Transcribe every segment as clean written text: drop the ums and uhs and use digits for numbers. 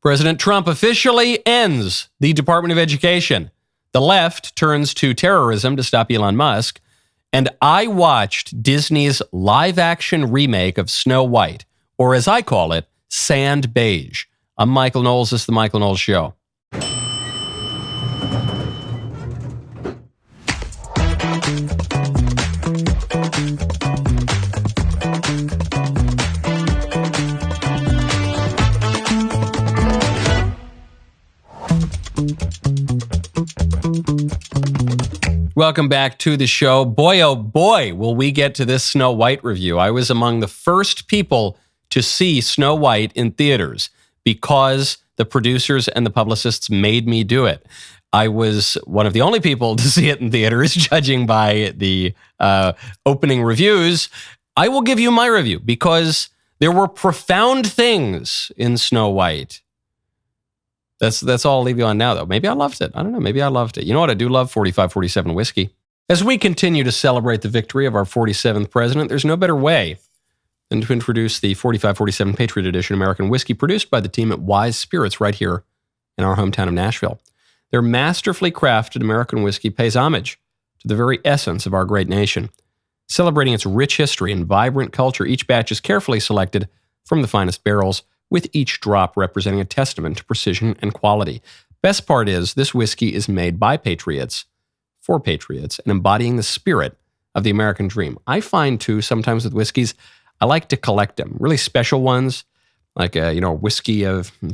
President Trump officially ends the Department of Education. The left turns to terrorism to stop Elon Musk. And I watched Disney's live-action remake of Snow White, or as I call it, Sand Beige. I'm Michael Knowles. This is The Michael Knowles Show. Welcome back to the show. Boy, oh boy, will we get to this Snow White review. I was among the first people to see Snow White in theaters because the producers and the publicists made me do it. I was one of the only people to see it in theaters, judging by the opening reviews. I will give you my review because there were profound things in Snow White. That's all I'll leave you on now, though. Maybe I loved it. I don't know. Maybe I loved it. You know what I do love? 4547 whiskey. As we continue to celebrate the victory of our 47th president, there's no better way than to introduce the 4547 Patriot Edition American whiskey produced by the team at Wise Spirits right here in our hometown of Nashville. Their masterfully crafted American whiskey pays homage to the very essence of our great nation. Celebrating its rich history and vibrant culture, each batch is carefully selected from the finest barrels, with each drop representing a testament to precision and quality. Best part is, this whiskey is made by patriots, for patriots, and embodying the spirit of the American dream. I find, too, sometimes with whiskeys, I like to collect them. Really special ones, like a whiskey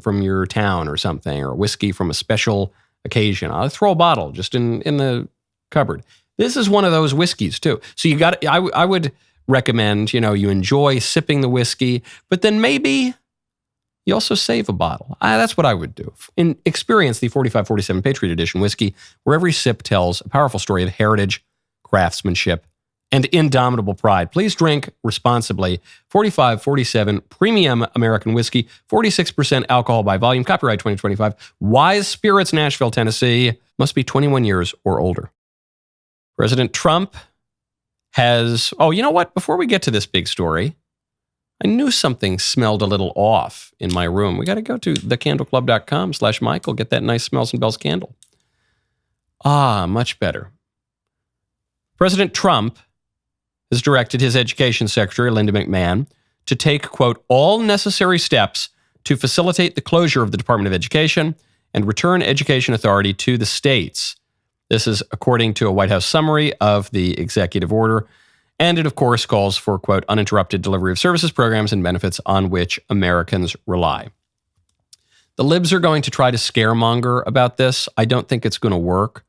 from your town or something, or a whiskey from a special occasion. I'll throw a bottle just in the cupboard. This is one of those whiskeys, too. So I would recommend, you enjoy sipping the whiskey, but then maybe you also save a bottle. That's what I would do. Experience the 4547 Patriot Edition whiskey, where every sip tells a powerful story of heritage, craftsmanship, and indomitable pride. Please drink responsibly. 4547 Premium American Whiskey, 46% alcohol by volume, copyright 2025. Wise Spirits, Nashville, Tennessee. Must be 21 years or older. President Trump has... Oh, you know what? Before we get to this big story, I knew something smelled a little off in my room. We got to go to thecandleclub.com/Michael, get that nice Smells and Bells candle. Much better. President Trump has directed his education secretary, Linda McMahon, to take, quote, all necessary steps to facilitate the closure of the Department of Education and return education authority to the states. This is according to a White House summary of the executive order. And it, of course, calls for, quote, uninterrupted delivery of services, programs, and benefits on which Americans rely. The libs are going to try to scaremonger about this. I don't think it's going to work.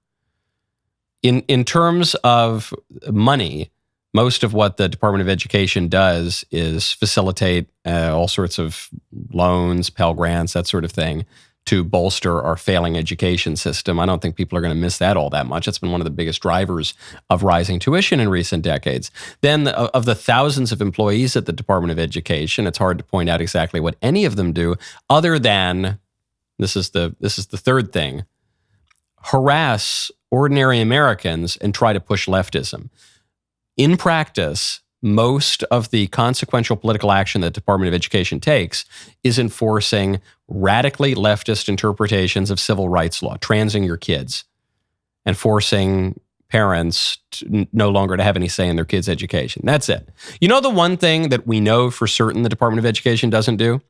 In terms of money, most of what the Department of Education does is facilitate all sorts of loans, Pell Grants, that sort of thing, to bolster our failing education system. I don't think people are going to miss that all that much. It's been one of the biggest drivers of rising tuition in recent decades. Then of the thousands of employees at the Department of Education, it's hard to point out exactly what any of them do other than, this is the third thing, harass ordinary Americans and try to push leftism. In practice, most of the consequential political action that the Department of Education takes is enforcing radically leftist interpretations of civil rights law, transing your kids, and forcing parents no longer to have any say in their kids' education. That's it. You know the one thing that we know for certain the Department of Education doesn't do?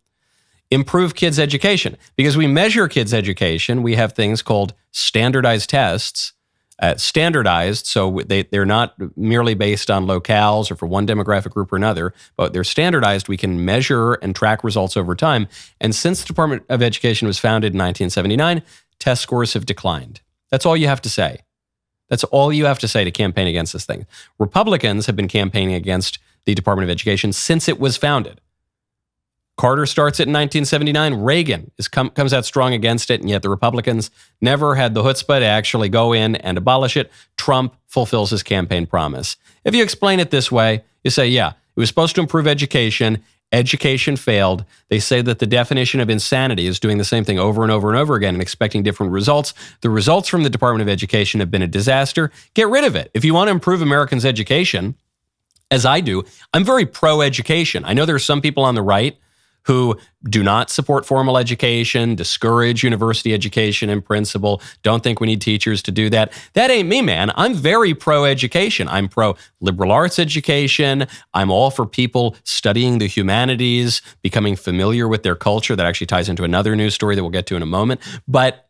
Improve kids' education. Because we measure kids' education, we have things called standardized tests. Standardized, so they're not merely based on locales or for one demographic group or another, but they're standardized. We can measure and track results over time. And since the Department of Education was founded in 1979, test scores have declined. That's all you have to say. That's all you have to say to campaign against this thing. Republicans have been campaigning against the Department of Education since it was founded. Carter starts it in 1979. Reagan comes out strong against it, and yet the Republicans never had the chutzpah to actually go in and abolish it. Trump fulfills his campaign promise. If you explain it this way, you say, yeah, it was supposed to improve education. Education failed. They say that the definition of insanity is doing the same thing over and over and over again and expecting different results. The results from the Department of Education have been a disaster. Get rid of it. If you want to improve Americans' education, as I do, I'm very pro-education. I know there are some people on the right who do not support formal education, discourage university education in principle, don't think we need teachers to do that. That ain't me, man. I'm very pro-education. I'm pro-liberal arts education. I'm all for people studying the humanities, becoming familiar with their culture. That actually ties into another news story that we'll get to in a moment. But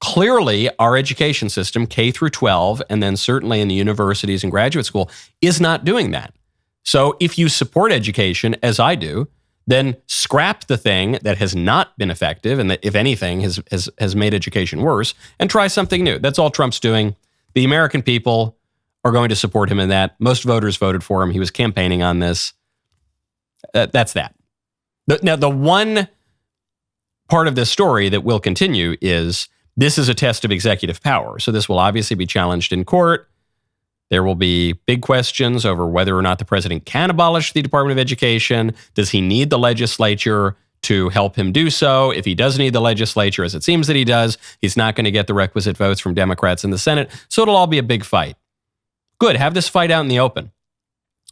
clearly, our education system, K through 12, and then certainly in the universities and graduate school, is not doing that. So if you support education, as I do, then scrap the thing that has not been effective and that, if anything, has made education worse, and try something new. That's all Trump's doing. The American people are going to support him in that. Most voters voted for him. He was campaigning on this. That's that. Now, the one part of this story that will continue is this is a test of executive power. So this will obviously be challenged in court. There will be big questions over whether or not the president can abolish the Department of Education. Does he need the legislature to help him do so? If he does need the legislature, as it seems that he does, he's not going to get the requisite votes from Democrats in the Senate. So it'll all be a big fight. Good. Have this fight out in the open.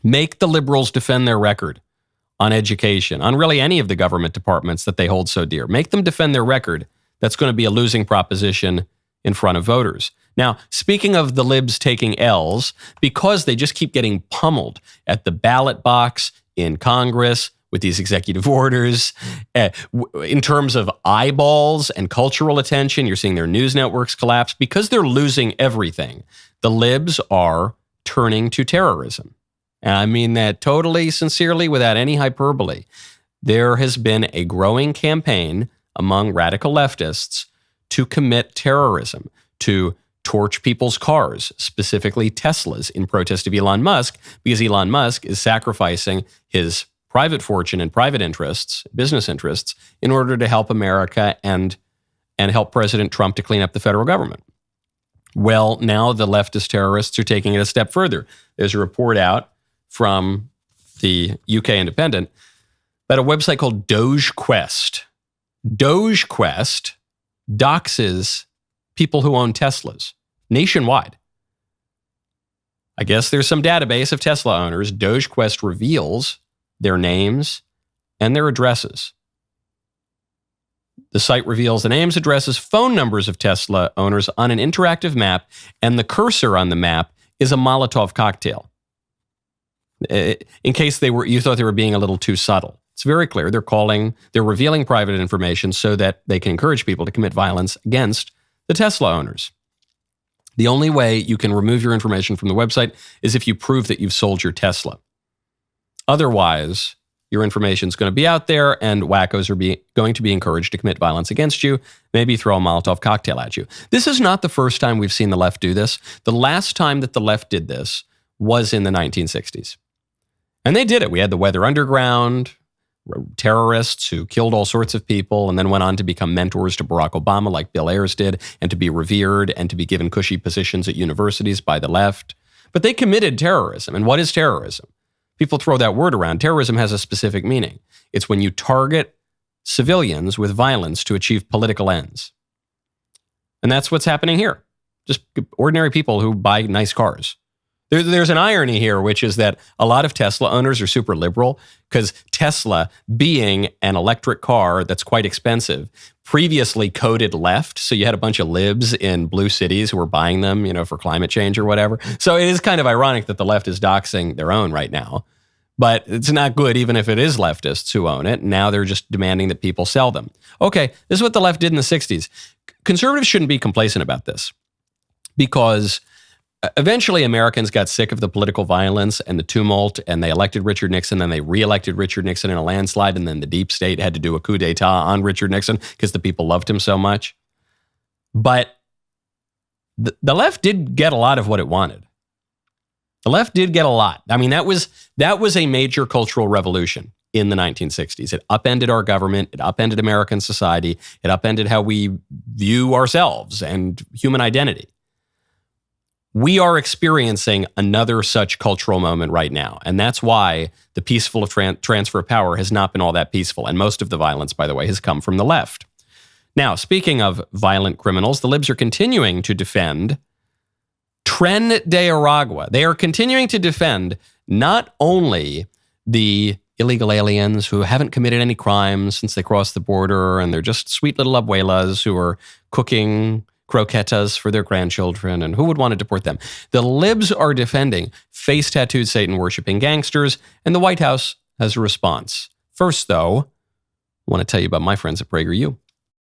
Make the liberals defend their record on education, on really any of the government departments that they hold so dear. Make them defend their record. That's going to be a losing proposition in front of voters. Now, speaking of the libs taking L's, because they just keep getting pummeled at the ballot box in Congress with these executive orders, in terms of eyeballs and cultural attention, you're seeing their news networks collapse. Because they're losing everything, the libs are turning to terrorism. And I mean that totally sincerely, without any hyperbole. There has been a growing campaign among radical leftists to commit terrorism, to torch people's cars, specifically Teslas, in protest of Elon Musk, because Elon Musk is sacrificing his private fortune and private interests, business interests, in order to help America and help President Trump to clean up the federal government. Well, now the leftist terrorists are taking it a step further. There's a report out from the UK Independent about a website called DogeQuest. DogeQuest doxes people who own Teslas nationwide. I guess there's some database of Tesla owners. DogeQuest reveals their names and their addresses. The site reveals the names, addresses, phone numbers of Tesla owners on an interactive map, and the cursor on the map is a Molotov cocktail. In case you thought they were being a little too subtle. It's very clear. They're revealing private information so that they can encourage people to commit violence against the Tesla owners. The only way you can remove your information from the website is if you prove that you've sold your Tesla. Otherwise, your information is going to be out there and wackos are going to be encouraged to commit violence against you, maybe throw a Molotov cocktail at you. This is not the first time we've seen the left do this. The last time that the left did this was in the 1960s. And they did it. We had the Weather Underground, terrorists who killed all sorts of people and then went on to become mentors to Barack Obama like Bill Ayers did, and to be revered and to be given cushy positions at universities by the left. But they committed terrorism. And what is terrorism? People throw that word around. Terrorism has a specific meaning. It's when you target civilians with violence to achieve political ends. And that's what's happening here. Just ordinary people who buy nice cars. There's an irony here, which is that a lot of Tesla owners are super liberal because Tesla, being an electric car that's quite expensive, previously coded left. So you had a bunch of libs in blue cities who were buying them, for climate change or whatever. So it is kind of ironic that the left is doxing their own right now. But it's not good even if it is leftists who own it. Now they're just demanding that people sell them. Okay, this is what the left did in the 60s. Conservatives shouldn't be complacent about this because eventually, Americans got sick of the political violence and the tumult, and they elected Richard Nixon, then they re-elected Richard Nixon in a landslide, and then the deep state had to do a coup d'etat on Richard Nixon because the people loved him so much. But the left did get a lot of what it wanted. The left did get a lot. I mean, that was a major cultural revolution in the 1960s. It upended our government. It upended American society. It upended how we view ourselves and human identity. We are experiencing another such cultural moment right now. And that's why the peaceful transfer of power has not been all that peaceful. And most of the violence, by the way, has come from the left. Now, speaking of violent criminals, the libs are continuing to defend Tren de Aragua. They are continuing to defend not only the illegal aliens who haven't committed any crimes since they crossed the border, and they're just sweet little abuelas who are cooking croquetas for their grandchildren, and who would want to deport them? The libs are defending face-tattooed Satan-worshipping gangsters, and the White House has a response. First, though, I want to tell you about my friends at PragerU.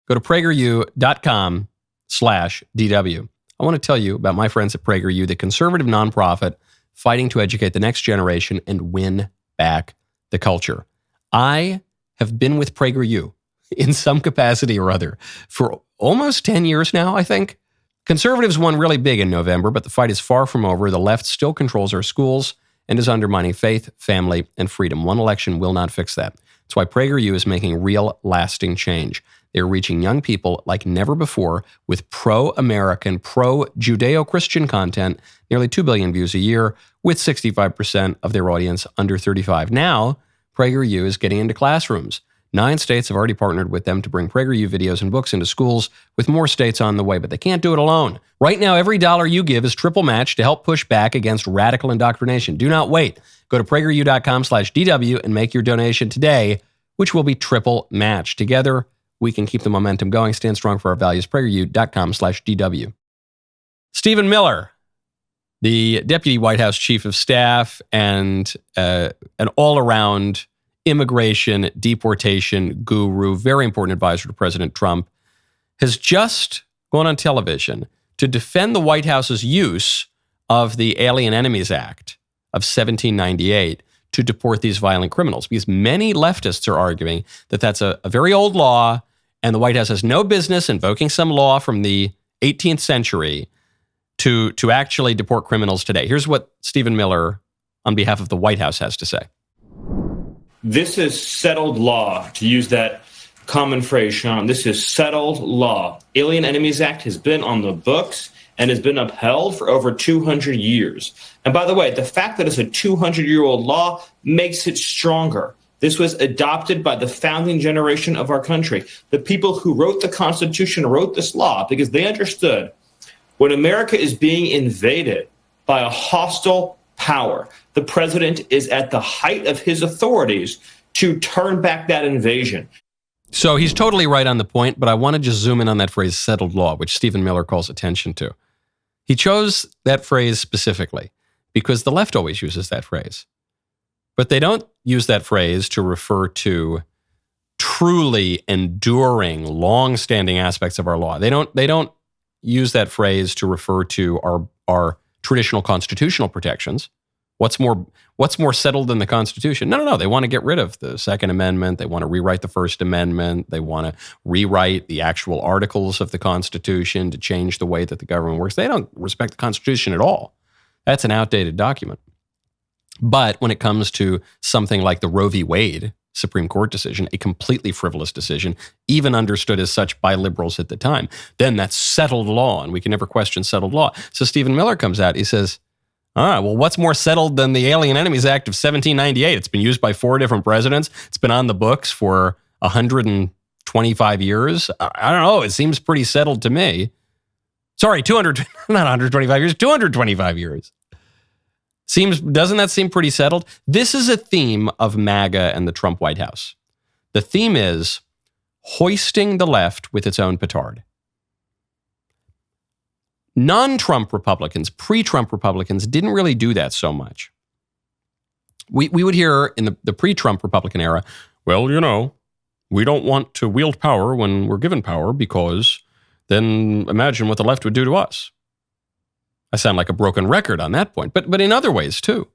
Go to prageru.com/DW. I want to tell you about my friends at PragerU, the conservative nonprofit fighting to educate the next generation and win back the culture. I have been with PragerU in some capacity or other for almost 10 years now, I think. Conservatives won really big in November, but the fight is far from over. The left still controls our schools and is undermining faith, family, and freedom. One election will not fix that. That's why PragerU is making real, lasting change. They're reaching young people like never before with pro-American, pro-Judeo-Christian content, nearly 2 billion views a year, with 65% of their audience under 35. Now, PragerU is getting into classrooms. 9 states have already partnered with them to bring PragerU videos and books into schools, with more states on the way, but they can't do it alone. Right now, every dollar you give is triple matched to help push back against radical indoctrination. Do not wait. Go to prageru.com/DW and make your donation today, which will be triple matched. Together, we can keep the momentum going, stand strong for our values. prageru.com/DW. Stephen Miller, the Deputy White House Chief of Staff and an all-around immigration, deportation guru, very important advisor to President Trump, has just gone on television to defend the White House's use of the Alien Enemies Act of 1798 to deport these violent criminals, because many leftists are arguing that that's a very old law, and the White House has no business invoking some law from the 18th century to actually deport criminals today. Here's what Stephen Miller, on behalf of the White House, has to say. This is settled law, to use that common phrase, Sean. This is settled law. Alien Enemies Act has been on the books and has been upheld for over 200 years. And by the way, the fact that it's a 200-year-old law makes it stronger. This was adopted by the founding generation of our country. The people who wrote the Constitution wrote this law because they understood when America is being invaded by a hostile power, the president is at the height of his authorities to turn back that invasion. So he's totally right on the point, but I want to just zoom in on that phrase, settled law, which Stephen Miller calls attention to. He chose that phrase specifically because the left always uses that phrase. But they don't use that phrase to refer to truly enduring, long-standing aspects of our law. They don't use that phrase to refer to our traditional constitutional protections. What's more settled than the Constitution? No. They want to get rid of the Second Amendment. They want to rewrite the First Amendment. They want to rewrite the actual articles of the Constitution to change the way that the government works. They don't respect the Constitution at all. That's an outdated document. But when it comes to something like the Roe v. Wade Supreme Court decision, a completely frivolous decision, even understood as such by liberals at the time, then that's settled law, and we can never question settled law. So Stephen Miller comes out, he says, well, what's more settled than the Alien Enemies Act of 1798? It's been used by 4 different presidents. It's been on the books for 125 years. I don't know. It seems pretty settled to me. Sorry, 125 years. Doesn't that seem pretty settled? This is a theme of MAGA and the Trump White House. The theme is hoisting the left with its own petard. Non-Trump Republicans, pre-Trump Republicans, didn't really do that so much. We would hear in the pre-Trump Republican era, well, we don't want to wield power when we're given power because then imagine what the left would do to us. I sound like a broken record on that point, but in other ways too.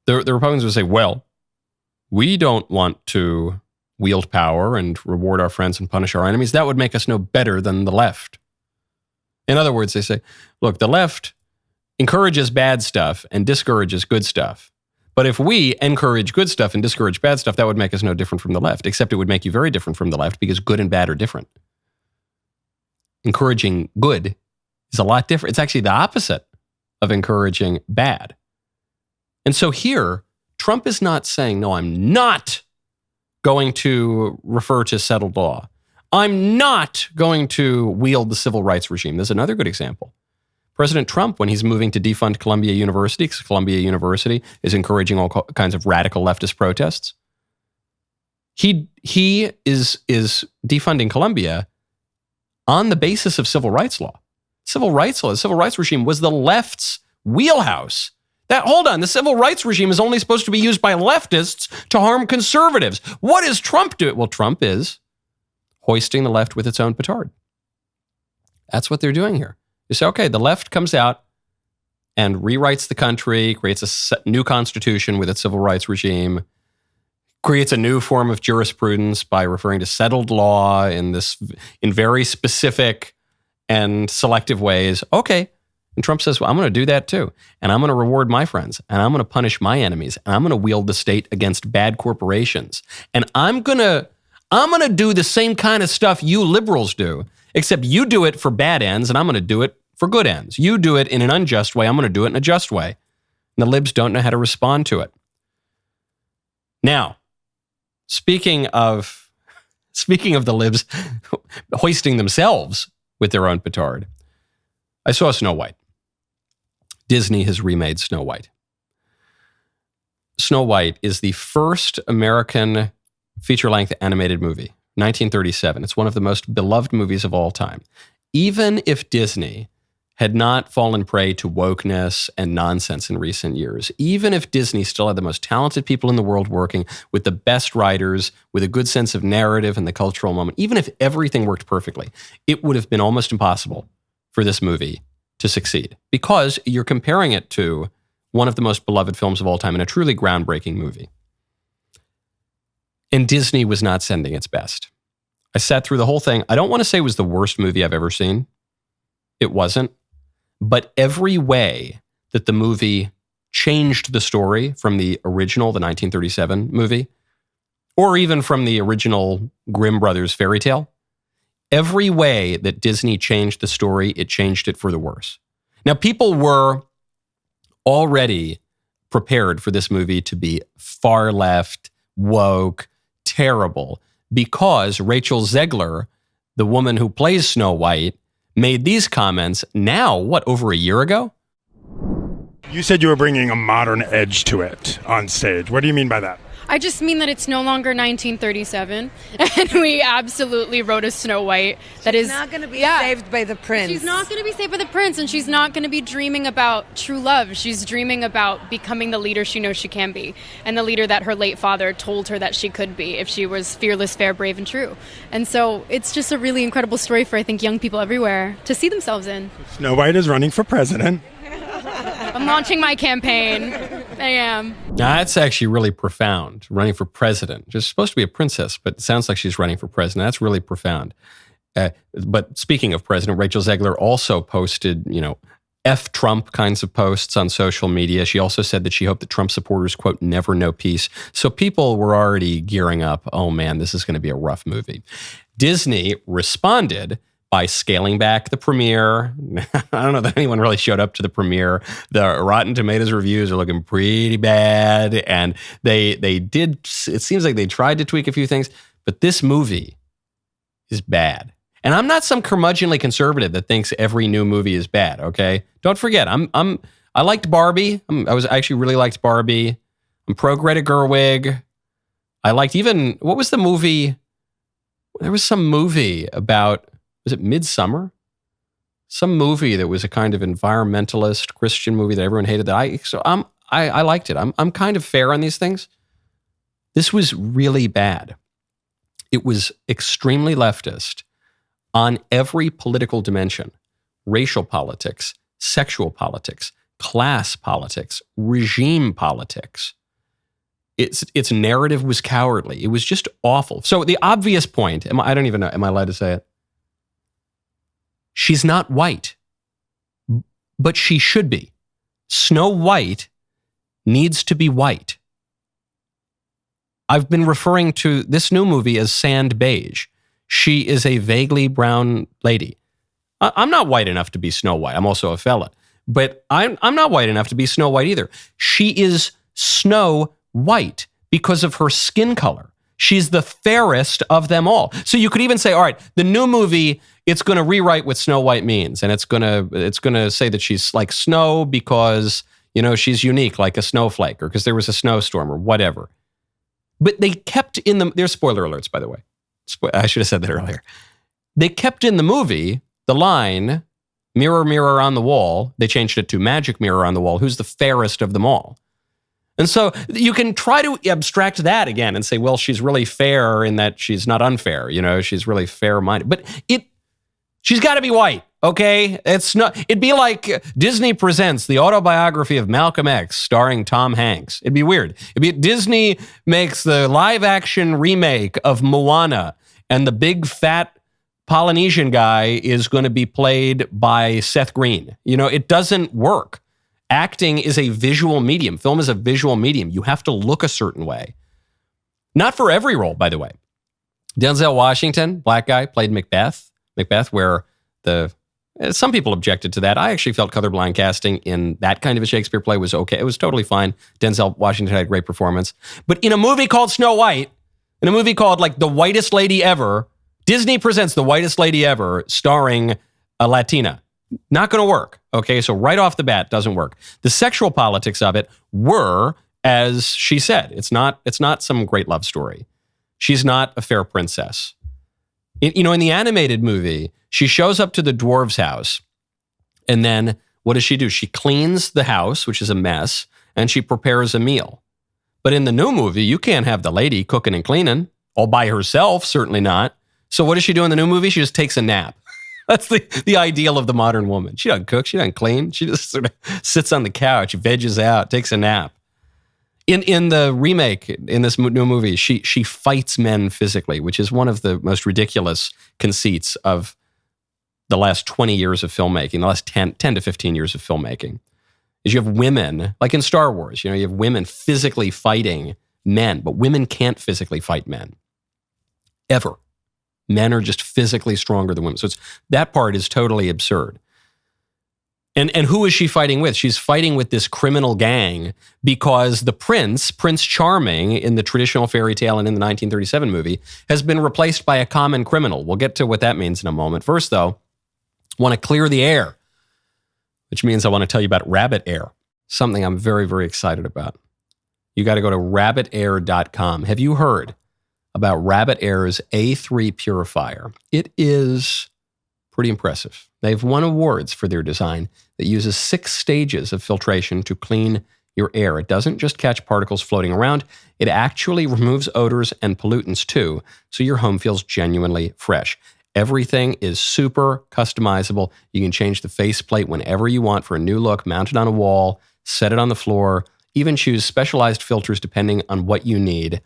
The Republicans would say, well, we don't want to wield power and reward our friends and punish our enemies. That would make us no better than the left. In other words, they say, look, the left encourages bad stuff and discourages good stuff. But if we encourage good stuff and discourage bad stuff, that would make us no different from the left, except it would make you very different from the left because good and bad are different. Encouraging good is a lot different. It's actually the opposite of encouraging bad. And so here, Trump is not saying, no, I'm not going to refer to settled law. I'm not going to wield the civil rights regime. There's another good example. President Trump, when he's moving to defund Columbia University, because Columbia University is encouraging all kinds of radical leftist protests, He is defunding Colombia on the basis of civil rights law. Civil rights law, the civil rights regime was the left's wheelhouse. Hold on, the civil rights regime is only supposed to be used by leftists to harm conservatives. What is Trump doing? Well, Trump is hoisting the left with its own petard. That's what they're doing here. You say, okay, the left comes out and rewrites the country, creates a new constitution with its civil rights regime, creates a new form of jurisprudence by referring to settled law in very specific and selective ways. Okay. And Trump says, well, I'm going to do that too. And I'm going to reward my friends. And I'm going to punish my enemies. And I'm going to wield the state against bad corporations. And I'm going to do the same kind of stuff you liberals do, except you do it for bad ends and I'm going to do it for good ends. You do it in an unjust way. I'm going to do it in a just way. And the libs don't know how to respond to it. Now, Speaking of the libs hoisting themselves with their own petard, I saw Snow White. Disney has remade Snow White. Snow White is the first American feature-length animated movie, 1937. It's one of the most beloved movies of all time. Even if Disney had not fallen prey to wokeness and nonsense in recent years, even if Disney still had the most talented people in the world working with the best writers, with a good sense of narrative and the cultural moment, even if everything worked perfectly, it would have been almost impossible for this movie to succeed because you're comparing it to one of the most beloved films of all time and a truly groundbreaking movie. And Disney was not sending its best. I sat through the whole thing. I don't want to say it was the worst movie I've ever seen. It wasn't. But every way that the movie changed the story from the original, the 1937 movie, or even from the original Grimm Brothers fairy tale, every way that Disney changed the story, it changed it for the worse. Now, people were already prepared for this movie to be far left, woke, terrible, because Rachel Zegler, the woman who plays Snow White, made these comments now, over a year ago? You said you were bringing a modern edge to it on stage. What do you mean by that? I just mean that it's no longer 1937, and we absolutely wrote a Snow White that is not going to be saved by the prince. She's not going to be saved by the prince, and she's not going to be dreaming about true love. She's dreaming about becoming the leader she knows she can be, and the leader that her late father told her that she could be if she was fearless, fair, brave, and true. And so it's just a really incredible story for, I think, young people everywhere to see themselves in. Snow White is running for president. I'm launching my campaign. I am. Now, that's actually really profound, running for president. She's supposed to be a princess, but it sounds like she's running for president. That's really profound. But speaking of president, Rachel Zegler also posted, F Trump kinds of posts on social media. She also said that she hoped that Trump supporters, quote, never know peace. So people were already gearing up. Oh, man, this is going to be a rough movie. Disney responded by scaling back the premiere. I don't know that anyone really showed up to the premiere. The Rotten Tomatoes reviews are looking pretty bad. And they did, it seems like they tried to tweak a few things, but this movie is bad. And I'm not some curmudgeonly conservative that thinks every new movie is bad, okay? Don't forget, I liked Barbie. I actually really liked Barbie. I'm pro Greta Gerwig. I liked what was the movie? There was some movie about, was it Midsummer? Some movie that was a kind of environmentalist Christian movie that everyone hated. I liked it. I'm kind of fair on these things. This was really bad. It was extremely leftist on every political dimension: racial politics, sexual politics, class politics, regime politics. Its narrative was cowardly. It was just awful. So the obvious point, I don't even know, am I allowed to say it? She's not white, but she should be. Snow White needs to be white. I've been referring to this new movie as sand beige. She is a vaguely brown lady. I'm not white enough to be Snow White. I'm also a fella. But I'm not white enough to be Snow White either. She is Snow White because of her skin color. She's the fairest of them all. So you could even say, all right, the new movie, it's going to rewrite what Snow White means. And it's going to say that she's like snow because, she's unique like a snowflake or because there was a snowstorm or whatever. But they kept in the, there's spoiler alerts, by the way. I should have said that earlier. They kept in the movie the line, mirror, mirror on the wall. They changed it to magic mirror on the wall. Who's the fairest of them all? And so you can try to abstract that again and say, well, she's really fair in that she's not unfair. You know, she's really fair-minded. But she's got to be white, okay? It's not. It'd be like Disney presents the autobiography of Malcolm X starring Tom Hanks. It'd be weird. Disney makes the live-action remake of Moana, and the big fat Polynesian guy is going to be played by Seth Green. You know, it doesn't work. Acting is a visual medium. Film is a visual medium. You have to look a certain way. Not for every role, by the way. Denzel Washington, black guy, played Macbeth. Macbeth, where some people objected to that. I actually felt colorblind casting in that kind of a Shakespeare play was okay. It was totally fine. Denzel Washington had a great performance. But in a movie called Snow White, in a movie called like The Whitest Lady Ever, Disney presents The Whitest Lady Ever starring a Latina. Not going to work. Okay, so right off the bat, doesn't work. The sexual politics of it were, as she said, it's not some great love story. She's not a fair princess. In the animated movie, she shows up to the dwarves' house, and then what does she do? She cleans the house, which is a mess, and she prepares a meal. But in the new movie, you can't have the lady cooking and cleaning all by herself, certainly not. So what does she do in the new movie? She just takes a nap. That's the ideal of the modern woman. She doesn't cook. She doesn't clean. She just sort of sits on the couch, veges out, takes a nap. In the remake, in this new movie, she fights men physically, which is one of the most ridiculous conceits of the last 20 years of filmmaking, the last 10 to 15 years of filmmaking, is you have women, like in Star Wars, you have women physically fighting men, but women can't physically fight men. Ever. Men are just physically stronger than women. So that part is totally absurd. And who is she fighting with? She's fighting with this criminal gang because the Prince Charming in the traditional fairy tale and in the 1937 movie, has been replaced by a common criminal. We'll get to what that means in a moment. First, though, I want to clear the air, which means I want to tell you about rabbit air, something I'm very, very excited about. You got to go to rabbitair.com. Have you heard about Rabbit Air's A3 purifier? It is pretty impressive. They've won awards for their design that uses 6 stages of filtration to clean your air. It doesn't just catch particles floating around, it actually removes odors and pollutants too, so your home feels genuinely fresh. Everything is super customizable. You can change the faceplate whenever you want for a new look, mount it on a wall, set it on the floor, even choose specialized filters depending on what you need.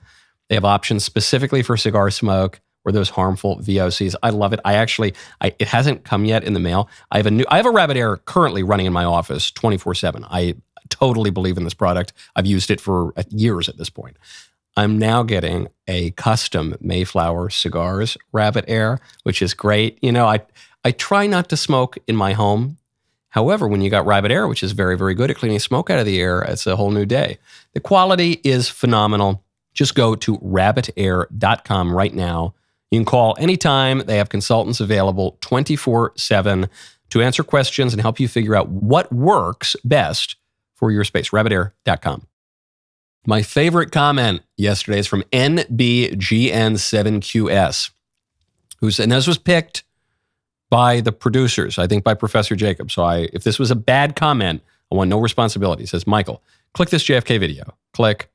They have options specifically for cigar smoke or those harmful VOCs. I love it. It hasn't come yet in the mail. I have a Rabbit Air currently running in my office 24/7. I totally believe in this product. I've used it for years at this point. I'm now getting a custom Mayflower Cigars Rabbit Air, which is great. I try not to smoke in my home. However, when you got Rabbit Air, which is very, very good at cleaning smoke out of the air, it's a whole new day. The quality is phenomenal. Just go to rabbitair.com right now. You can call anytime. They have consultants available 24/7 to answer questions and help you figure out what works best for your space. Rabbitair.com. My favorite comment yesterday is from NBGN7QS, and this was picked by the producers, I think by Professor Jacob. So if this was a bad comment, I want no responsibility. It says, Michael, click this JFK video. Click.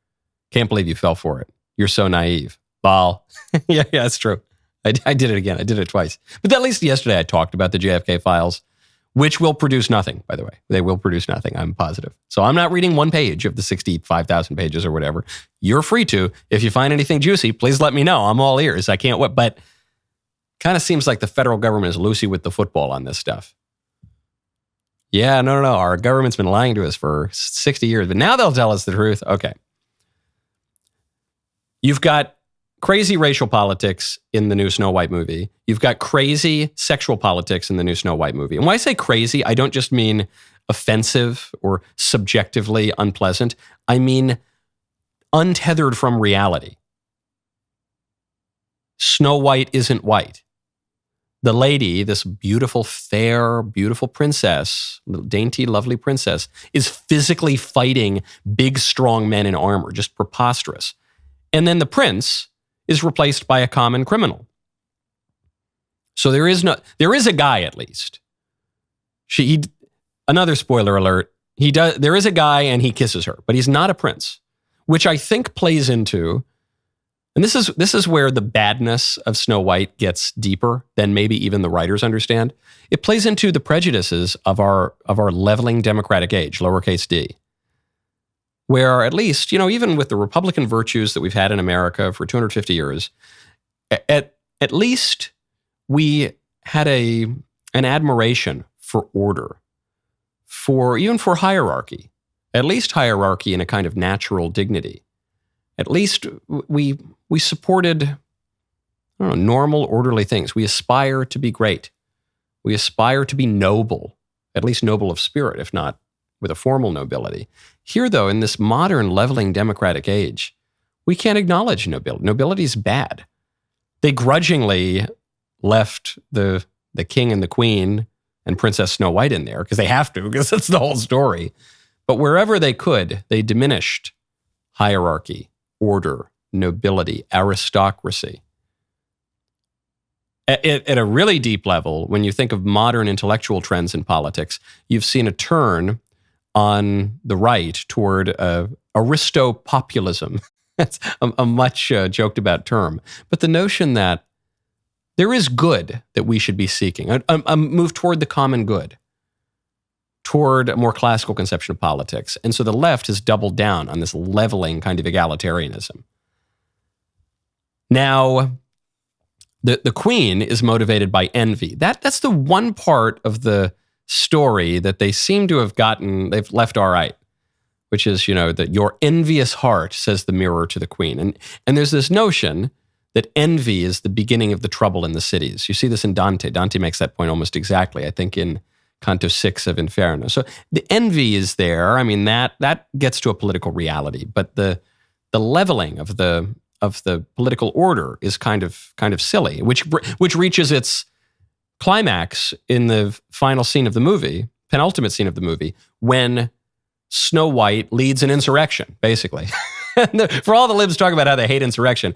Can't believe you fell for it. You're so naive. Lol. yeah, that's true. I did it again. I did it twice. But at least yesterday I talked about the JFK files, which will produce nothing, by the way. They will produce nothing, I'm positive. So I'm not reading one page of the 65,000 pages or whatever. You're free to. If you find anything juicy, please let me know. I'm all ears. I can't wait. But kind of seems like the federal government is loosey with the football on this stuff. Yeah, no. Our government's been lying to us for 60 years, but now they'll tell us the truth. Okay. You've got crazy racial politics in the new Snow White movie. You've got crazy sexual politics in the new Snow White movie. And when I say crazy, I don't just mean offensive or subjectively unpleasant. I mean untethered from reality. Snow White isn't white. The lady, this beautiful, fair, beautiful princess, dainty, lovely princess, is physically fighting big, strong men in armor. Just preposterous. And then the prince is replaced by a common criminal. So there is a guy at least. Another spoiler alert. There is a guy and he kisses her, but he's not a prince, which I think plays into, and this is where the badness of Snow White gets deeper than maybe even the writers understand. It plays into the prejudices of our leveling democratic age, lowercase d, where at least, even with the Republican virtues that we've had in America for 250 years, at least we had an admiration for order, even for hierarchy, at least hierarchy in a kind of natural dignity. At least we supported, normal, orderly things. We aspire to be great. We aspire to be noble, at least noble of spirit, if not with a formal nobility. Here, though, in this modern leveling democratic age, we can't acknowledge nobility. Nobility is bad. They grudgingly left the king and the queen and Princess Snow White in there because they have to, because that's the whole story. But wherever they could, they diminished hierarchy, order, nobility, aristocracy. At a really deep level, when you think of modern intellectual trends in politics, you've seen a turn on the right toward aristopopulism. That's a much joked about term. But the notion that there is good that we should be seeking, a move toward the common good, toward a more classical conception of politics. And so the left has doubled down on this leveling kind of egalitarianism. Now, the queen is motivated by envy. That's the one part of the story that they seem to have they've left all right, which is, that your envious heart, says the mirror to the queen. And there's this notion that envy is the beginning of the trouble in the cities. You see this in Dante. Dante makes that point almost exactly, I think, in Canto 6 of Inferno. So the envy is there. I mean, that gets to a political reality, but the leveling of the political order is kind of silly, which reaches its climax in the final scene of the movie, penultimate scene of the movie, when Snow White leads an insurrection, basically. For all the libs talk about how they hate insurrection,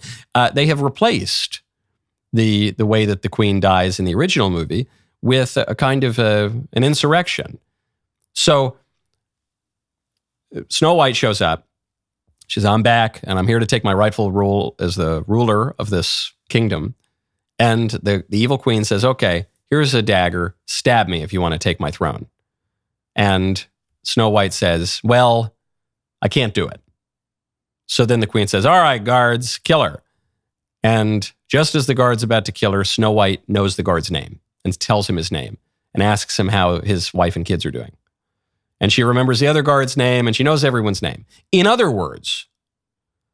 they have replaced the way that the queen dies in the original movie with a kind of an insurrection. So Snow White shows up. She says, I'm back, and I'm here to take my rightful role as the ruler of this kingdom. And the evil queen says, okay, here's a dagger. Stab me if you want to take my throne. And Snow White says, well, I can't do it. So then the queen says, all right, guards, kill her. And just as the guard's about to kill her, Snow White knows the guard's name and tells him his name and asks him how his wife and kids are doing. And she remembers the other guard's name and she knows everyone's name. In other words,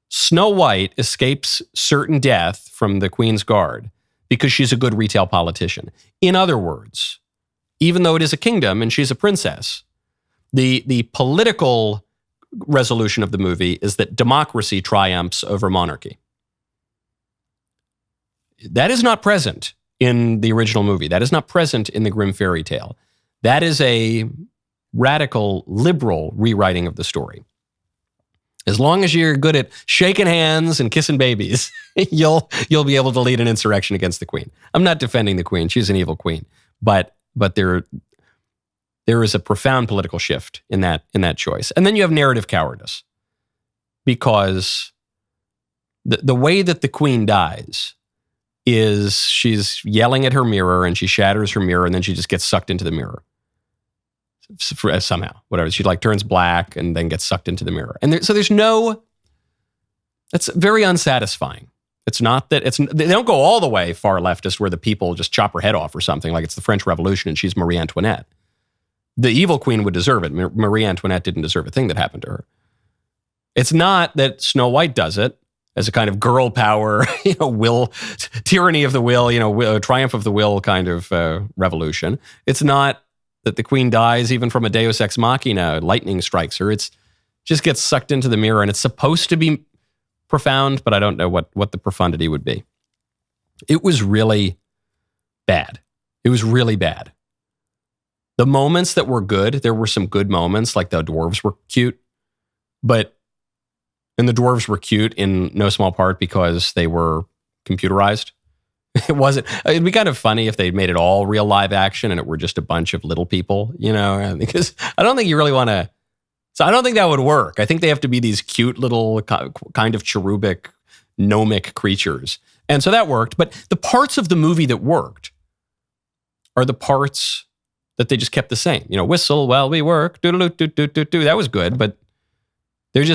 Snow White escapes certain death from the queen's guard because she's a good retail politician. In other words, even though it is a kingdom and she's a princess, the political resolution of the movie is that democracy triumphs over monarchy. That is not present in the original movie. That is not present in the Grimm fairy tale. That is a radical, liberal rewriting of the story. As long as you're good at shaking hands and kissing babies, you'll be able to lead an insurrection against the queen. I'm not defending the queen. She's an evil queen. But there is a profound political shift in that choice. And then you have narrative cowardice, because the way that the queen dies is she's yelling at her mirror and she shatters her mirror and then she just gets sucked into the mirror somehow, whatever. She turns black and then gets sucked into the mirror. And that's very unsatisfying. It's not that they don't go all the way far leftist where the people just chop her head off or something like it's the French Revolution and she's Marie Antoinette. The evil queen would deserve it. Marie Antoinette didn't deserve a thing that happened to her. It's not that Snow White does it as a kind of girl power, tyranny of the will, triumph of the will kind of revolution. It's not that the queen dies even from a deus ex machina, lightning strikes her. It's just gets sucked into the mirror, and it's supposed to be profound, but I don't know what the profundity would be. It was really bad. It was really bad. The moments that were good, there were some good moments, like the dwarves were cute, but And the dwarves were cute in no small part because they were computerized. It'd be kind of funny if they'd made it all real live action and it were just a bunch of little people, because I don't think you really want to. So I don't think that would work. I think they have to be these cute little kind of cherubic, gnomic creatures. And so that worked. But the parts of the movie that worked are the parts that they just kept the same. Whistle while we work, do-do-do-do-do-do. That was good, but they're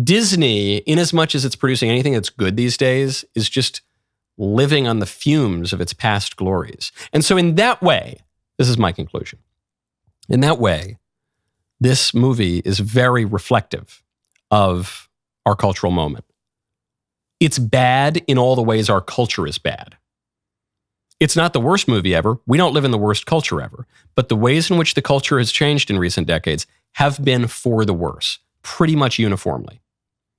Disney, in as much as it's producing anything that's good these days, is just living on the fumes of its past glories. And so in that way, this is my conclusion. In that way, this movie is very reflective of our cultural moment. It's bad in all the ways our culture is bad. It's not the worst movie ever. We don't live in the worst culture ever. But the ways in which the culture has changed in recent decades have been for the worse, pretty much uniformly.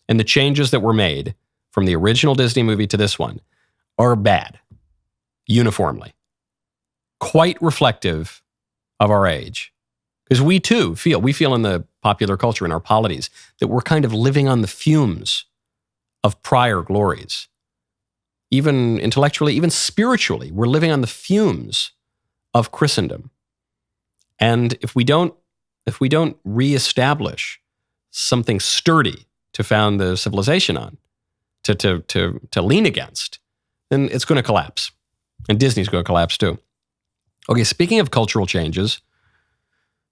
And the changes that were made from the original Disney movie to this one are bad, uniformly. Quite reflective of our age. Because we too feel in the popular culture, in our polities, that we're kind of living on the fumes of prior glories. Even intellectually, even spiritually, we're living on the fumes of Christendom. And if we don't reestablish something sturdy to found the civilization on, to lean against, then it's going to collapse. And Disney's going to collapse too. Okay, speaking of cultural changes,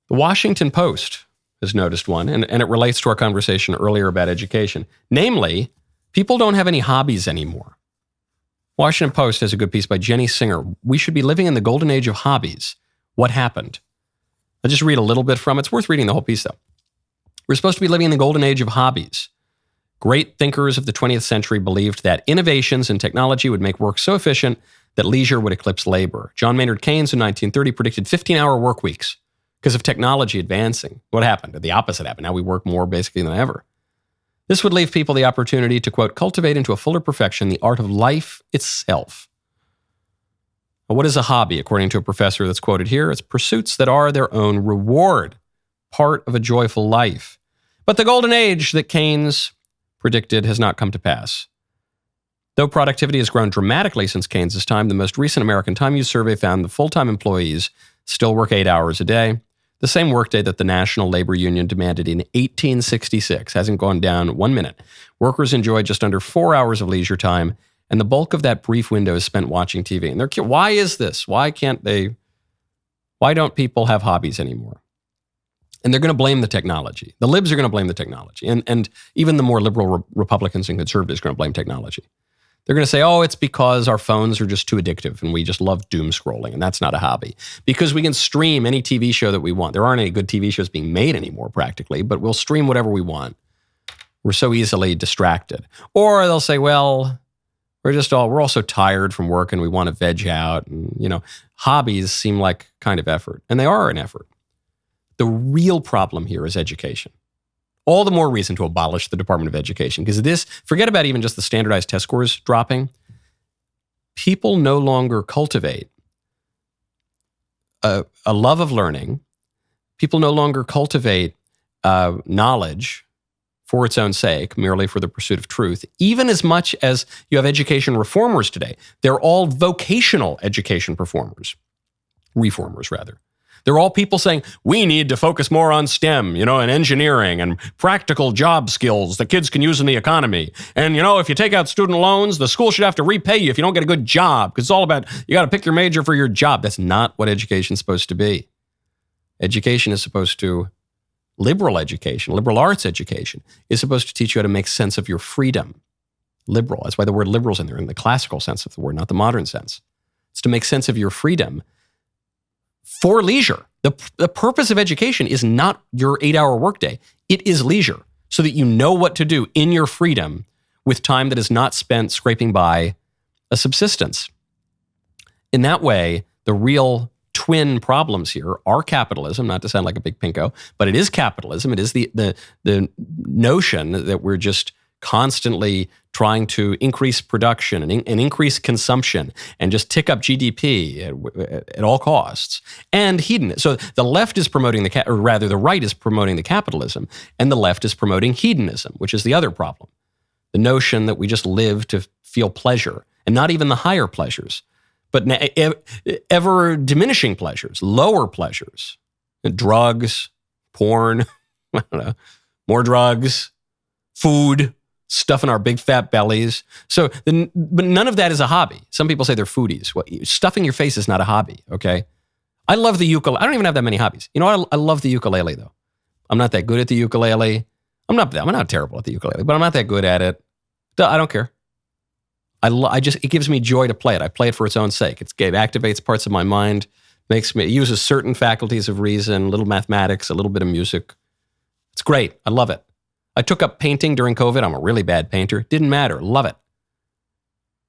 the Washington Post has noticed one, and it relates to our conversation earlier about education. Namely, people don't have any hobbies anymore. Washington Post has a good piece by Jenny Singer. We should be living in the golden age of hobbies. What happened? I'll just read a little bit from it. It's worth reading the whole piece, though. We're supposed to be living in the golden age of hobbies. Great thinkers of the 20th century believed that innovations in technology would make work so efficient that leisure would eclipse labor. John Maynard Keynes in 1930 predicted 15-hour work weeks because of technology advancing. What happened? The opposite happened. Now we work more basically than ever. This would leave people the opportunity to, quote, cultivate into a fuller perfection the art of life itself. Well, what is a hobby? According to a professor that's quoted here, it's pursuits that are their own reward, part of a joyful life. But the golden age that Keynes predicted has not come to pass. Though productivity has grown dramatically since Keynes' time, the most recent American Time Use survey found that full-time employees still work 8 hours a day. The same workday that the National Labor Union demanded in 1866 hasn't gone down 1 minute. Workers enjoy just under 4 hours of leisure time, and the bulk of that brief window is spent watching TV. And they're why is this? Why don't people have hobbies anymore? And they're going to blame the technology. The libs are going to blame the technology. And even the more liberal Republicans and conservatives are going to blame technology. They're going to say, oh, it's because our phones are just too addictive and we just love doom scrolling, and that's not a hobby. Because we can stream any TV show that we want. There aren't any good TV shows being made anymore, practically, but we'll stream whatever we want. We're so easily distracted. Or they'll say, well, we're all so tired from work and we want to veg out. And, hobbies seem like kind of effort, and they are an effort. The real problem here is education. All the more reason to abolish the Department of Education, because forget about even just the standardized test scores dropping. People no longer cultivate a love of learning. People no longer cultivate knowledge for its own sake, merely for the pursuit of truth, even as much as you have education reformers today. They're all vocational education reformers rather. They're all people saying, we need to focus more on STEM, and engineering and practical job skills that kids can use in the economy. And, if you take out student loans, the school should have to repay you if you don't get a good job, because it's all about, you got to pick your major for your job. That's not what education's supposed to be. Education is supposed to, liberal arts education is supposed to teach you how to make sense of your freedom. Liberal, that's why the word liberal's in there, in the classical sense of the word, not the modern sense. It's to make sense of your freedom for leisure. The purpose of education is not your 8-hour workday. It is leisure, so that you know what to do in your freedom with time that is not spent scraping by a subsistence. In that way, the real twin problems here are capitalism, not to sound like a big pinko, but it is capitalism. It is the notion that we're just constantly trying to increase production and increase consumption and just tick up GDP at all costs, and hedonism. So the left is promoting the right is promoting the capitalism, and the left is promoting hedonism, which is the other problem. The notion that we just live to feel pleasure, and not even the higher pleasures, but ever diminishing pleasures, lower pleasures, drugs, porn, I don't know, more drugs, food, stuffing our big fat bellies. But none of that is a hobby. Some people say they're foodies. Well, stuffing your face is not a hobby, okay? I love the ukulele. I don't even have that many hobbies. You know what? I love the ukulele, though. I'm not that good at the ukulele. I'm not terrible at the ukulele, but I'm not that good at it. I don't care. It gives me joy to play it. I play it for its own sake. It activates parts of my mind, it uses certain faculties of reason, a little mathematics, a little bit of music. It's great. I love it. I took up painting during COVID. I'm a really bad painter. Didn't matter. Love it.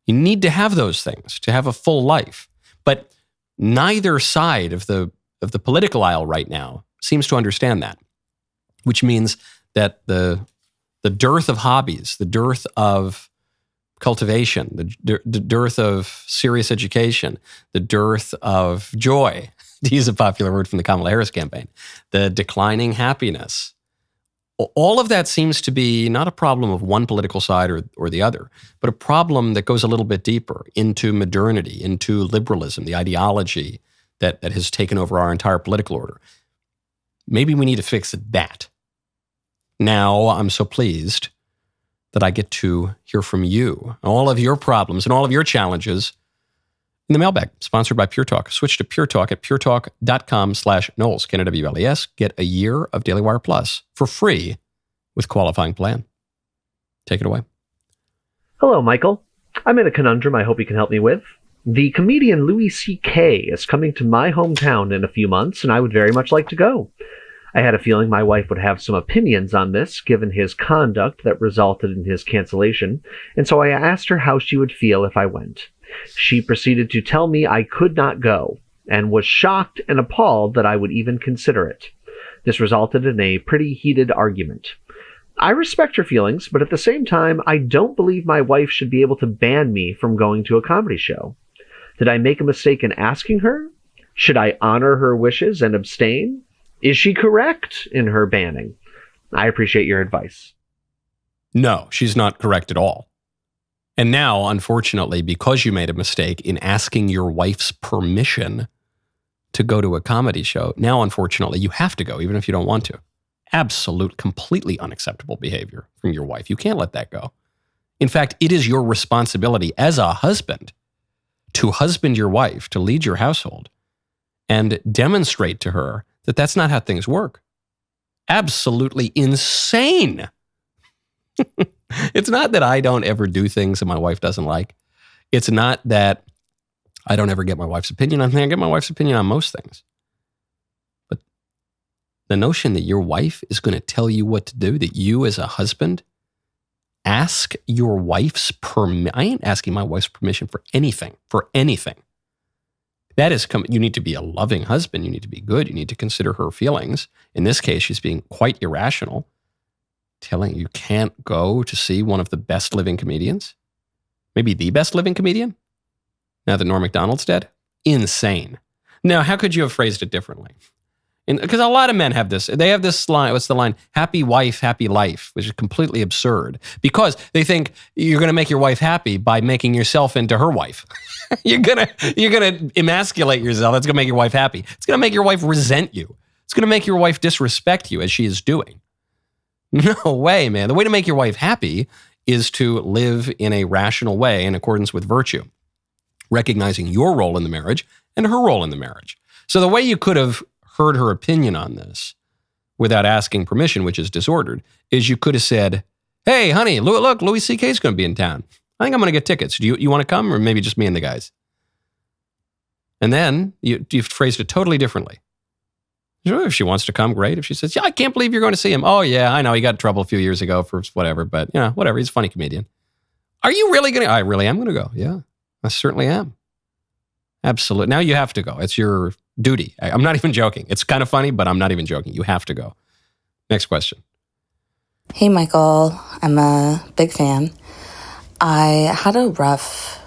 You need to have those things to have a full life. But neither side of the political aisle right now seems to understand that, which means that the dearth of hobbies, the dearth of cultivation, the dearth of serious education, the dearth of joy, to use a popular word from the Kamala Harris campaign, the declining happiness, all of that seems to be not a problem of one political side or the other, but a problem that goes a little bit deeper into modernity, into liberalism, the ideology that has taken over our entire political order. Maybe we need to fix that. Now, I'm so pleased that I get to hear from you, all of your problems and all of your challenges in the mailbag, sponsored by Pure Talk. Switch to Pure Talk at puretalk.com/Knowles, KNWLES. Get a year of DailyWire Plus for free with qualifying plan. Take it away. Hello, Michael. I'm in a conundrum I hope you can help me with. The comedian Louis C.K. is coming to my hometown in a few months, and I would very much like to go. I had a feeling my wife would have some opinions on this, given his conduct that resulted in his cancellation, and so I asked her how she would feel if I went. She proceeded to tell me I could not go, and was shocked and appalled that I would even consider it. This resulted in a pretty heated argument. I respect her feelings, but at the same time, I don't believe my wife should be able to ban me from going to a comedy show. Did I make a mistake in asking her? Should I honor her wishes and abstain? Is she correct in her banning? I appreciate your advice. No, she's not correct at all. And now, unfortunately, because you made a mistake in asking your wife's permission to go to a comedy show, now, unfortunately, you have to go, even if you don't want to. Absolute, completely unacceptable behavior from your wife. You can't let that go. In fact, it is your responsibility as a husband to husband your wife, to lead your household, and demonstrate to her that that's not how things work. Absolutely insane. It's not that I don't ever do things that my wife doesn't like. It's not that I don't ever get my wife's opinion on things. I get my wife's opinion on most things. But the notion that your wife is going to tell you what to do, that you as a husband ask your wife's permission. I ain't asking my wife's permission for anything, That is, you need to be a loving husband. You need to be good. You need to consider her feelings. In this case, she's being quite irrational, telling you can't go to see one of the best living comedians, maybe the best living comedian, now that Norm Macdonald's dead. Insane. Now, how could you have phrased it differently? Because a lot of men have this. They have this line. What's the line? Happy wife, happy life, which is completely absurd because they think you're going to make your wife happy by making yourself into her wife. You're gonna emasculate yourself. That's going to make your wife happy. It's going to make your wife resent you. It's going to make your wife disrespect you as she is doing. No way, man. The way to make your wife happy is to live in a rational way in accordance with virtue, recognizing your role in the marriage and her role in the marriage. So the way you could have heard her opinion on this without asking permission, which is disordered, is you could have said, hey, honey, look, Louis C.K. is going to be in town. I think I'm going to get tickets. Do you want to come, or maybe just me and the guys? And then you've phrased it totally differently. Sure, if she wants to come, great. If she says, yeah, I can't believe you're going to see him. Oh, yeah, I know. He got in trouble a few years ago for whatever, but whatever. He's a funny comedian. Are you really going to? I really am going to go. Yeah, I certainly am. Absolutely. Now you have to go. It's your duty. I'm not even joking. It's kind of funny, but I'm not even joking. You have to go. Next question. Hey, Michael. I'm a big fan. I had a rough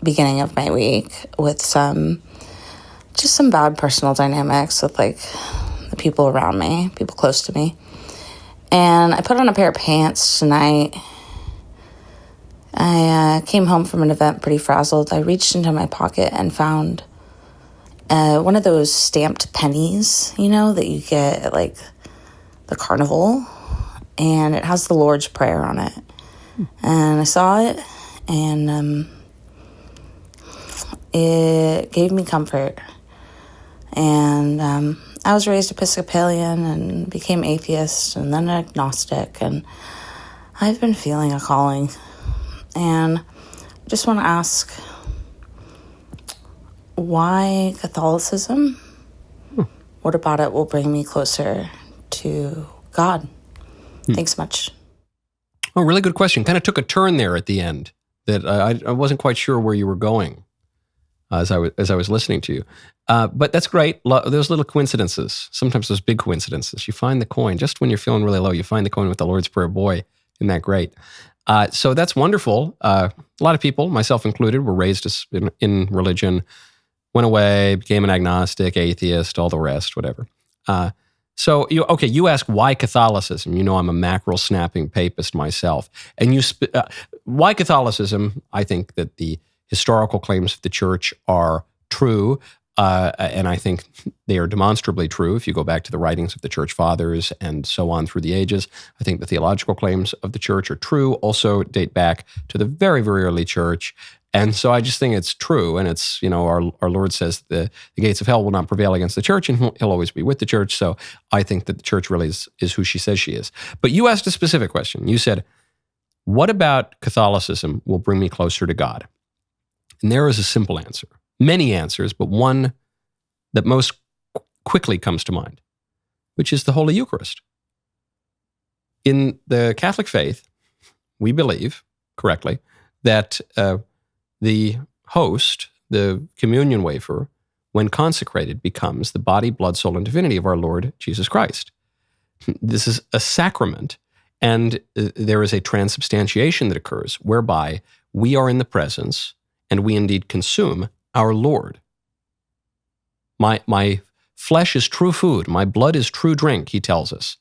beginning of my week with some bad personal dynamics with the people around me, people close to me. And I put on a pair of pants tonight. I came home from an event pretty frazzled. I reached into my pocket and found one of those stamped pennies, that you get at the carnival. And it has the Lord's Prayer on it. And I saw it, and it gave me comfort. And I was raised Episcopalian and became atheist and then agnostic, and I've been feeling a calling. And I just want to ask, why Catholicism? What about it will bring me closer to God? Thanks much. Oh, really good question. Kind of took a turn there at the end that I wasn't quite sure where you were going as I was listening to you. But that's great. Those little coincidences, sometimes those big coincidences. You find the coin just when you're feeling really low. You find the coin with the Lord's Prayer. Boy, isn't that great? So that's wonderful. A lot of people, myself included, were raised in religion, went away, became an agnostic, atheist, all the rest, whatever. So you ask why Catholicism? I'm a mackerel-snapping papist myself. And why Catholicism? I think that the historical claims of the church are true, and I think they are demonstrably true if you go back to the writings of the church fathers and so on through the ages. I think the theological claims of the church are true, also date back to the very, very early church. And so I just think it's true. And it's, our Lord says the gates of hell will not prevail against the church, and he'll always be with the church. So I think that the church really is who she says she is. But you asked a specific question. You said, what about Catholicism will bring me closer to God? And there is a simple answer. Many answers, but one that most quickly comes to mind, which is the Holy Eucharist. In the Catholic faith, we believe, correctly, that the host, the communion wafer, when consecrated, becomes the body, blood, soul, and divinity of our Lord Jesus Christ. This is a sacrament, and there is a transubstantiation that occurs whereby we are in the presence and we indeed consume our Lord. My flesh is true food, my blood is true drink, he tells us.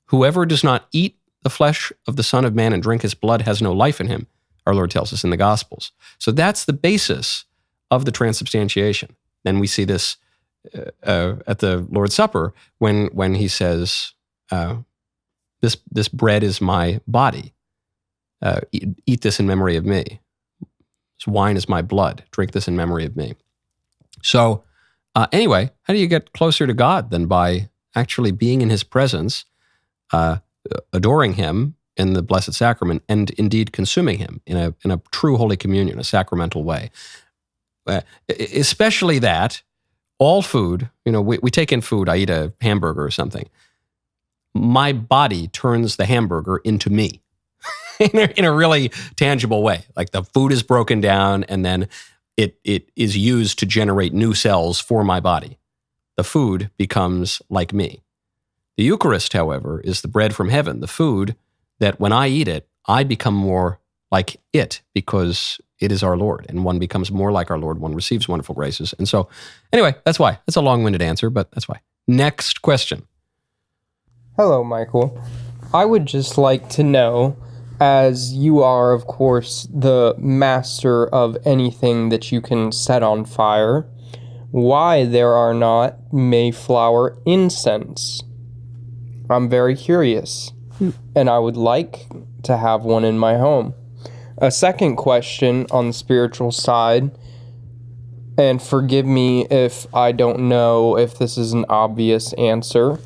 Whoever does not eat the flesh of the Son of Man and drink his blood has no life in him, our Lord tells us in the Gospels. So that's the basis of the transubstantiation. And we see this at the Lord's Supper when he says, this bread is my body. Eat this in memory of me. This wine is my blood. Drink this in memory of me. So anyway, how do you get closer to God than by actually being in his presence, adoring him in the Blessed Sacrament, and indeed consuming him in a true Holy Communion, a sacramental way. Especially that, all food, we take in food, I eat a hamburger or something. My body turns the hamburger into me in a really tangible way. Like the food is broken down and then it is used to generate new cells for my body. The food becomes like me. The Eucharist, however, is the bread from heaven, the food that when I eat it, I become more like it because it is our Lord. And one becomes more like our Lord. One receives wonderful graces. And so, anyway, that's why. That's a long-winded answer, but that's why. Next question. Hello, Michael. I would just like to know, as you are, of course, the master of anything that you can set on fire, why there are not Mayflower incense. I'm very curious, and I would like to have one in my home. A second question on the spiritual side, and forgive me if I don't know if this is an obvious answer,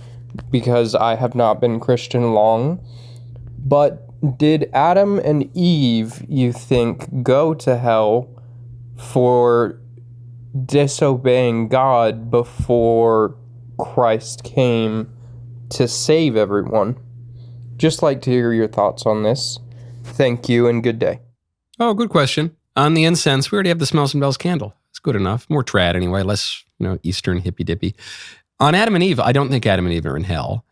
because I have not been Christian long, but did Adam and Eve, you think, go to hell for disobeying God before Christ came to save everyone? Just like to hear your thoughts on this. Thank you and good day. Oh, good question. On the incense, we already have the Smells and Bells candle. It's good enough. More trad anyway, less Eastern hippy-dippy. On Adam and Eve, I don't think Adam and Eve are in hell.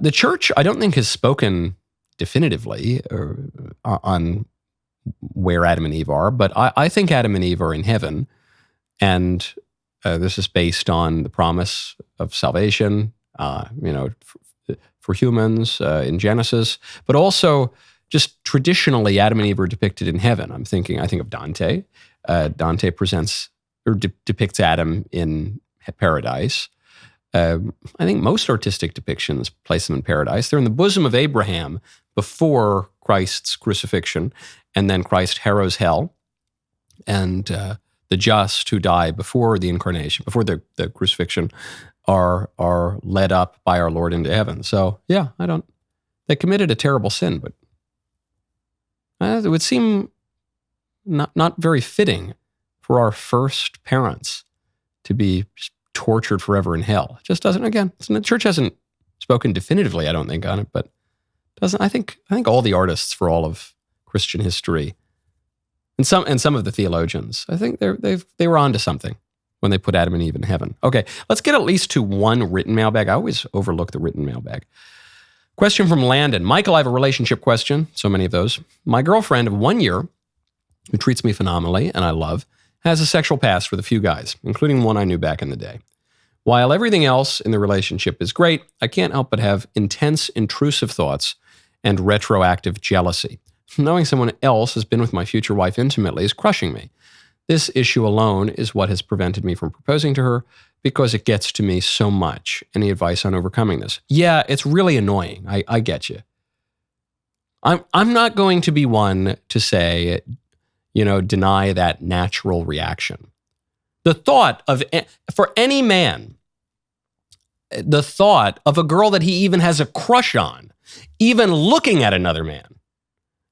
The church, I don't think, has spoken definitively on where Adam and Eve are, but I think Adam and Eve are in heaven. And this is based on the promise of salvation, for humans in Genesis, but also just traditionally, Adam and Eve are depicted in heaven. I think of Dante. Dante presents or depicts Adam in paradise. I think most artistic depictions place them in paradise. They're in the bosom of Abraham before Christ's crucifixion, and then Christ harrows hell, and the just who die before the incarnation, before the crucifixion, are led up by our Lord into heaven. So yeah, they committed a terrible sin, but it would seem not very fitting for our first parents to be tortured forever in hell. It just doesn't. Again, the church hasn't spoken definitively, I don't think, on it, but doesn't. I think all the artists for all of Christian history and some of the theologians, I think they were onto something when they put Adam and Eve in heaven. Okay, let's get at least to one written mailbag. I always overlook the written mailbag. Question from Landon. Michael, I have a relationship question. So many of those. My girlfriend of 1 year, who treats me phenomenally and I love, has a sexual past with a few guys, including one I knew back in the day. While everything else in the relationship is great, I can't help but have intense, intrusive thoughts and retroactive jealousy. Knowing someone else has been with my future wife intimately is crushing me. This issue alone is what has prevented me from proposing to her because it gets to me so much. Any advice on overcoming this? Yeah, it's really annoying. I get you. I'm not going to be one to say, deny that natural reaction. The thought of, for any man, the thought of a girl that he even has a crush on, even looking at another man,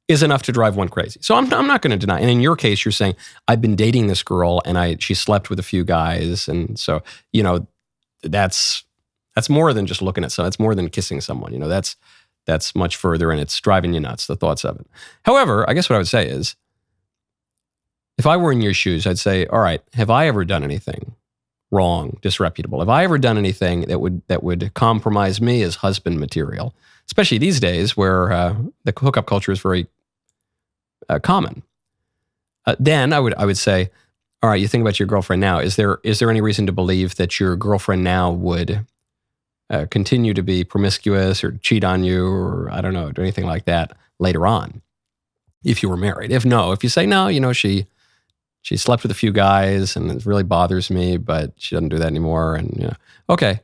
is enough to drive one crazy. So I'm not going to deny. And in your case, you're saying, I've been dating this girl and she slept with a few guys. And so, that's more than just looking at someone. It's more than kissing someone. That's much further, and it's driving you nuts, the thoughts of it. However, I guess what I would say is, if I were in your shoes, I'd say, all right, have I ever done anything wrong, disreputable? Have I ever done anything that would compromise me as husband material? Especially these days where the hookup culture is very common. Then I would say, all right, you think about your girlfriend now. Is there any reason to believe that your girlfriend now would continue to be promiscuous or cheat on you or, I don't know, do anything like that later on if you were married? If you say, no, she slept with a few guys and it really bothers me, but she doesn't do that anymore. And, okay,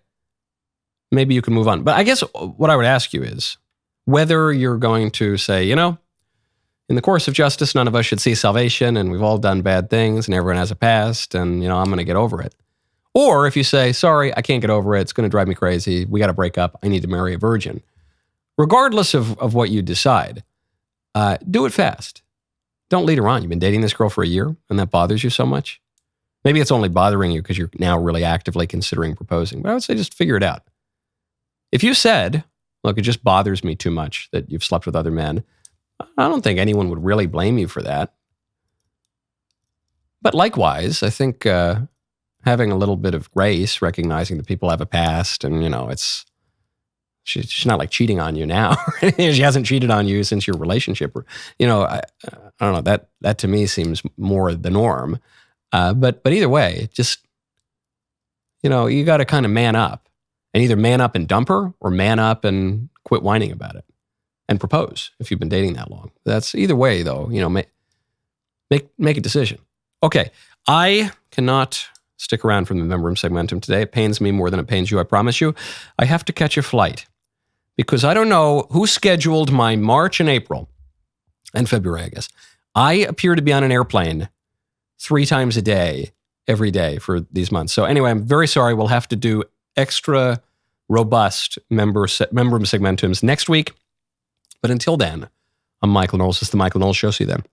maybe you can move on. But I guess what I would ask you is whether you're going to say, in the course of justice, none of us should see salvation and we've all done bad things and everyone has a past and, I'm going to get over it. Or if you say, sorry, I can't get over it. It's going to drive me crazy. We got to break up. I need to marry a virgin. Regardless of what you decide, do it fast. Don't lead her on. You've been dating this girl for a year and that bothers you so much. Maybe it's only bothering you because you're now really actively considering proposing. But I would say just figure it out. If you said, look, it just bothers me too much that you've slept with other men, I don't think anyone would really blame you for that. But likewise, I think having a little bit of grace, recognizing that people have a past and, she's not like cheating on you now. She hasn't cheated on you since your relationship. I don't know, that to me seems more the norm. But either way, just, you got to kind of man up and either man up and dump her or man up and quit whining about it and propose if you've been dating that long. That's either way though, make a decision. Okay. I cannot stick around from the Membrum Segmentum today. It pains me more than it pains you, I promise you. I have to catch a flight because I don't know who scheduled my March and April and February, I guess. I appear to be on an airplane 3 times a day, every day for these months. So anyway, I'm very sorry. We'll have to do extra robust Membrum Segmentums next week. But until then, I'm Michael Knowles. This is The Michael Knowles Show. See you then.